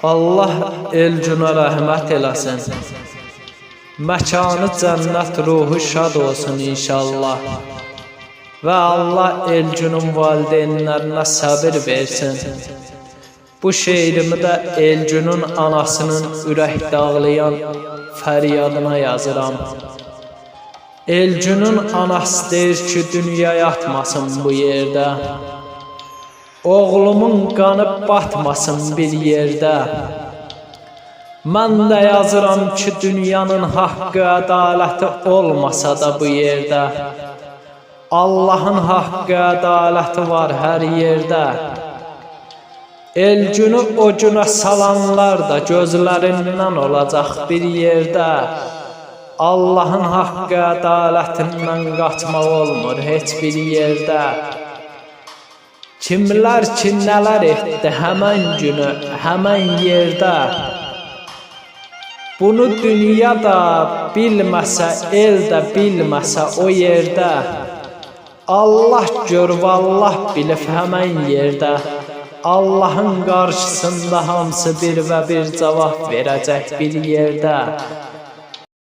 Allah Elcuna rəhmət eləsin. Məkanı cənnət, ruhu şad olsun inşallah. Və Allah Elcunun valideynlərinə səbir versin. Bu şeirimi də Elcunun anasının ürək dağlayan fəryadına yazıram. Elcunun anası deyir ki, dünya yatmasın bu yerdə. Oğlumun qanı batmasın bir yerdə. Mən də yazıram ki, dünyanın haqqı, ədaləti olmasa da bu yerdə. Allahın haqqı, ədaləti var hər yerdə. Elcunu o günə salanlar da gözlərindən olacaq bir yerdə. Allahın haqqı, ədalətindən qaçmaq olmur heç bir yerdə. Kimlər ki, nələr etdi həmən günü, həmən yerdə. Bunu dünya da bilməsə, el də bilməsə o yerdə. Allah gör, vallah bilib həmən yerdə. Allahın qarşısında hamısı bir və bir cavab verəcək bir yerdə.